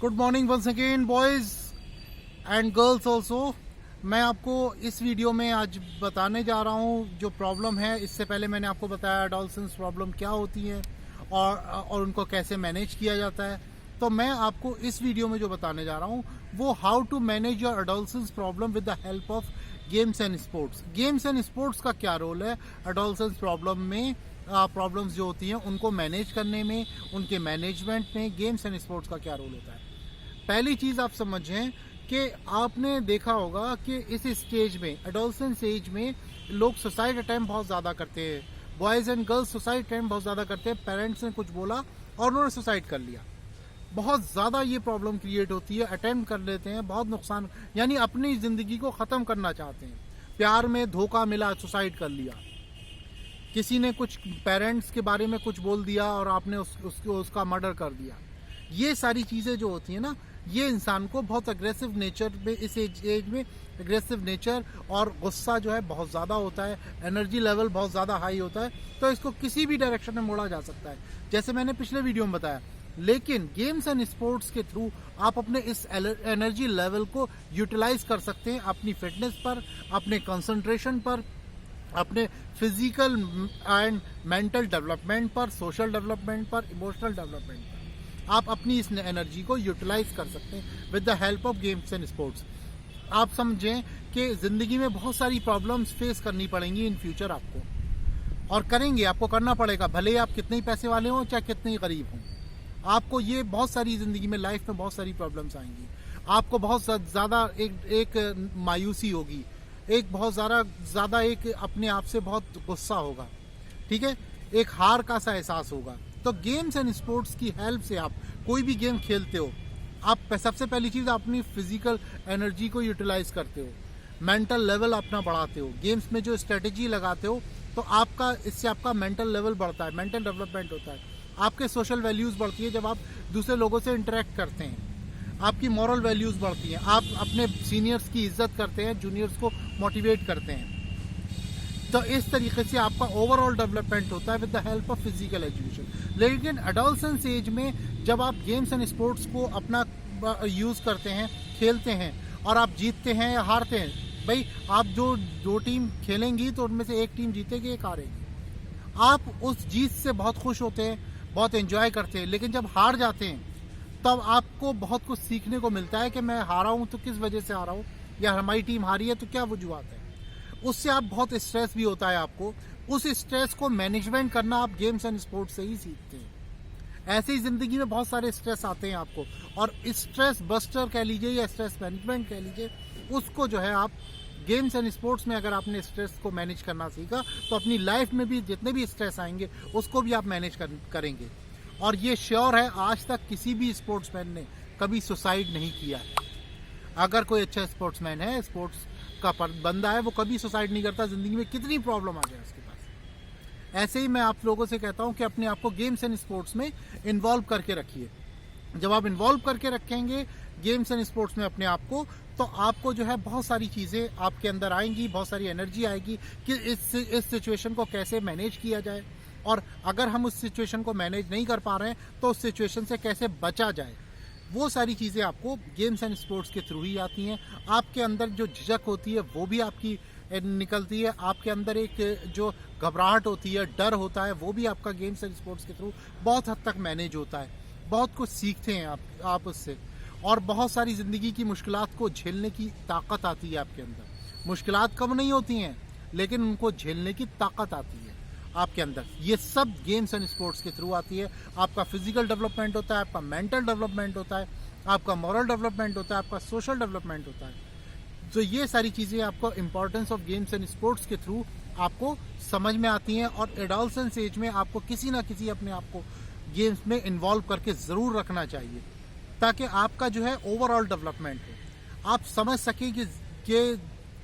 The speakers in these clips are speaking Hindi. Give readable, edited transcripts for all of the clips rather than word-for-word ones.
Good morning once again boys and girls also. मैं आपको इस वीडियो में आज बताने जा रहा हूँ जो प्रॉब्लम है। इससे पहले मैंने आपको बताया एडोलसेंस प्रॉब्लम क्या होती है और उनको कैसे मैनेज किया जाता है। तो मैं आपको इस वीडियो में जो बताने जा रहा हूँ वो how to manage your adolescence problem with the help of games and sports. Games and sports का क्या रोल है एडोलसेंस प्रॉब्लम में, प्रॉब्लम्स जो होती हैं उनको मैनेज करने में, उनके मैनेजमेंट में गेम्स एंड स्पोर्ट्स का क्या रोल होता है। पहली चीज़ आप समझें कि आपने देखा होगा कि इस स्टेज में, एडोलसेंस एज में, लोग सुसाइड अटैम्प्ट बहुत ज़्यादा करते हैं। Boys and girls suicide attempt बहुत ज़्यादा करते हैं। पेरेंट्स ने कुछ बोला और उन्होंने सुसाइड कर लिया। बहुत ज़्यादा ये प्रॉब्लम क्रिएट होती है। अटेम्प्ट कर लेते हैं, बहुत नुकसान, यानी अपनी ज़िंदगी को ख़त्म करना चाहते हैं। प्यार में धोखा मिला, सुसाइड कर लिया। किसी ने कुछ पेरेंट्स के बारे में कुछ बोल दिया और आपने उसका मर्डर कर दिया। ये सारी चीज़ें जो होती हैं ना, ये इंसान को बहुत अग्रेसिव नेचर में, इस एज में अग्रेसिव नेचर और गुस्सा जो है बहुत ज़्यादा होता है, एनर्जी लेवल बहुत ज़्यादा हाई होता है। तो इसको किसी भी डायरेक्शन में मोड़ा जा सकता है, जैसे मैंने पिछले वीडियो में बताया। लेकिन गेम्स एंड स्पोर्ट्स के थ्रू आप अपने इस एनर्जी लेवल को यूटिलाइज कर सकते हैं अपनी फिटनेस पर, अपने कंसंट्रेशन पर, अपने फिजिकल एंड मेंटल डेवलपमेंट पर, सोशल डेवलपमेंट पर, इमोशनल डेवलपमेंट पर। आप अपनी इस एनर्जी को यूटिलाइज कर सकते हैं with the help of games and sports. आप समझें कि ज़िंदगी में बहुत सारी प्रॉब्लम्स फेस करनी पड़ेंगी इन फ्यूचर आपको, और करेंगे, आपको करना पड़ेगा, भले ही आप कितने ही पैसे वाले हों चाहे कितने ही गरीब हों। आपको ये बहुत सारी ज़िंदगी में, लाइफ में बहुत सारी प्रॉब्लम्स आएंगी। आपको बहुत ज़्यादा एक मायूसी होगी, एक बहुत ज़्यादा एक अपने आप से बहुत गुस्सा होगा, ठीक है, एक हार का सा एहसास होगा। तो गेम्स एंड स्पोर्ट्स की हेल्प से आप कोई भी गेम खेलते हो, आप सबसे पहली चीज़ अपनी फिजिकल एनर्जी को यूटिलाइज करते हो, मेंटल लेवल अपना बढ़ाते हो। गेम्स में जो स्ट्रेटेजी लगाते हो तो आपका, इससे आपका मेंटल लेवल बढ़ता है, मेंटल डेवलपमेंट होता है, आपके सोशल वैल्यूज़ बढ़ती है। जब आप दूसरे लोगों से इंटरेक्ट करते हैं, आपकी मॉरल वैल्यूज़ बढ़ती हैं, आप अपने सीनियर्स की इज्जत करते हैं, जूनियर्स को मोटिवेट करते हैं। तो इस तरीके से आपका ओवरऑल डेवलपमेंट होता है with the help of physical education. लेकिन एडोलसेंस एज में जब आप गेम्स एंड स्पोर्ट्स को अपना यूज़ करते हैं, खेलते हैं, और आप जीतते हैं या हारते हैं, भाई आप जो दो टीम खेलेंगी तो उनमें से एक टीम जीतेगी, एक हारेगी। आप उस जीत से बहुत खुश होते हैं, बहुत एंजॉय करते हैं। लेकिन जब हार जाते हैं तब आपको बहुत कुछ सीखने को मिलता है कि मैं हारा हूँ तो किस वजह से हारा हूँ, या हमारी टीम हारी है तो क्या वजूहत है। उससे आप बहुत स्ट्रेस भी होता है आपको। उस स्ट्रेस को मैनेजमेंट करना आप गेम्स एंड स्पोर्ट्स से ही सीखते हैं। ऐसे ही ज़िंदगी में बहुत सारे स्ट्रेस आते हैं आपको, और स्ट्रेस बस्टर कह लीजिए या स्ट्रेस मैनेजमेंट कह लीजिए, उसको जो है आप गेम्स एंड स्पोर्ट्स में अगर आपने स्ट्रेस को मैनेज करना सीखा तो अपनी लाइफ में भी जितने भी स्ट्रेस आएंगे उसको भी आप मैनेज करेंगे। और ये श्योर है, आज तक किसी भी स्पोर्ट्समैन ने कभी सुसाइड नहीं किया है। अगर कोई अच्छा स्पोर्ट्समैन है, स्पोर्ट्स का बंदा है, वो कभी सुसाइड नहीं करता, ज़िंदगी में कितनी प्रॉब्लम आ जाए उसके पास। ऐसे ही मैं आप लोगों से कहता हूँ कि अपने आप को गेम्स एंड स्पोर्ट्स में इन्वॉल्व करके रखिए। जब आप इन्वॉल्व करके रखेंगे गेम्स एंड स्पोर्ट्स में अपने आप को, तो आपको जो है बहुत सारी चीज़ें आपके अंदर आएंगी, बहुत सारी एनर्जी आएगी कि इस सिचुएशन को कैसे मैनेज किया जाए, और अगर हम उस सिचुएशन को मैनेज नहीं कर पा रहे हैं तो उस सिचुएशन से कैसे बचा जाए। वो सारी चीज़ें आपको गेम्स एंड स्पोर्ट्स के थ्रू ही आती हैं। आपके अंदर जो झिझक होती है वो भी आपकी निकलती है। आपके अंदर एक जो घबराहट होती है, डर होता है, वो भी आपका गेम्स एंड स्पोर्ट्स के थ्रू बहुत हद तक मैनेज होता है। बहुत कुछ सीखते हैं आप उससे, और बहुत सारी ज़िंदगी की मुश्किलात को झेलने की ताकत आती है आपके अंदर। मुश्किलात कम नहीं होती हैं, लेकिन उनको झेलने की ताकत आती है आपके अंदर। ये सब गेम्स एंड स्पोर्ट्स के थ्रू आती है। आपका फिजिकल डेवलपमेंट होता है, आपका मेंटल डेवलपमेंट होता है, आपका मॉरल डेवलपमेंट होता है, आपका सोशल डेवलपमेंट होता है। तो ये सारी चीज़ें आपको importance of games and sports के थ्रू आपको समझ में आती हैं। और एडोलसेंस एज में आपको किसी ना किसी अपने आप को गेम्स में इन्वॉल्व करके ज़रूर रखना चाहिए, ताकि आपका जो है ओवरऑल डेवलपमेंट हो। आप समझ सकें कि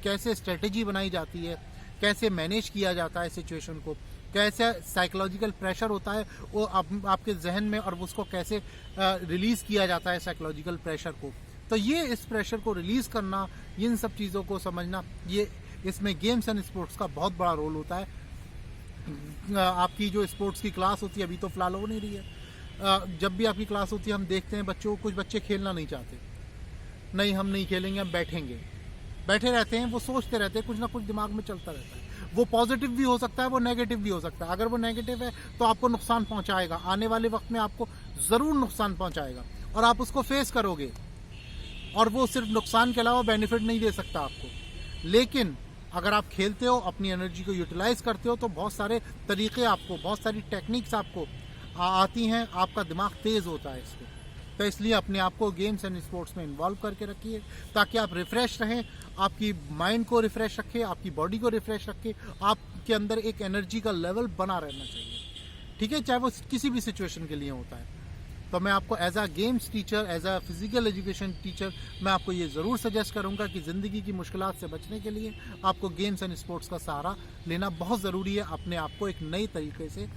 कैसे स्ट्रेटेजी बनाई जाती है, कैसे मैनेज किया जाता है सिचुएशन को, कैसे साइकोलॉजिकल प्रेशर होता है वो आपके जहन में, और उसको कैसे रिलीज़ किया जाता है साइकोलॉजिकल प्रेशर को। तो ये इस प्रेशर को रिलीज़ करना, इन सब चीज़ों को समझना, ये इसमें गेम्स एंड स्पोर्ट्स का बहुत बड़ा रोल होता है। आपकी जो स्पोर्ट्स की क्लास होती है, अभी तो फ़िलहाल हो नहीं रही है, जब भी आपकी क्लास होती है हम देखते हैं बच्चों को, कुछ बच्चे खेलना नहीं चाहते, नहीं हम नहीं खेलेंगे, हम बैठेंगे, बैठे रहते हैं, वो सोचते रहते हैं, कुछ ना कुछ दिमाग में चलता रहता है। वो पॉजिटिव भी हो सकता है, वो नेगेटिव भी हो सकता है। अगर वो नेगेटिव है तो आपको नुकसान पहुंचाएगा, आने वाले वक्त में आपको ज़रूर नुकसान पहुंचाएगा और आप उसको फेस करोगे, और वो सिर्फ नुकसान के अलावा बेनिफिट नहीं दे सकता आपको। लेकिन अगर आप खेलते हो, अपनी एनर्जी को यूटिलाइज करते हो, तो बहुत सारे तरीके आपको, बहुत सारी टेक्निक्स आपको आती हैं, आपका दिमाग तेज़ होता है इसको। तो इसलिए अपने आप को गेम्स एंड स्पोर्ट्स में इन्वॉल्व करके रखिए, ताकि आप रिफ़्रेश रहें, आपकी माइंड को रिफ़्रेश रखें, आपकी बॉडी को रिफ़्रेश रखें, आपके अंदर एक एनर्जी का लेवल बना रहना चाहिए, ठीक है, चाहे वो किसी भी सिचुएशन के लिए होता है। तो मैं आपको as a games teacher, as a physical education teacher, मैं आपको ये ज़रूर सजेस्ट करूंगा कि ज़िंदगी की मुश्किलात से बचने के लिए आपको गेम्स एंड स्पोर्ट्स का सहारा लेना बहुत ज़रूरी है, अपने आप को एक नई तरीके से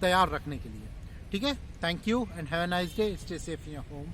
तैयार रखने के लिए, ठीक है। Thank you and have a nice day, stay safe in your home.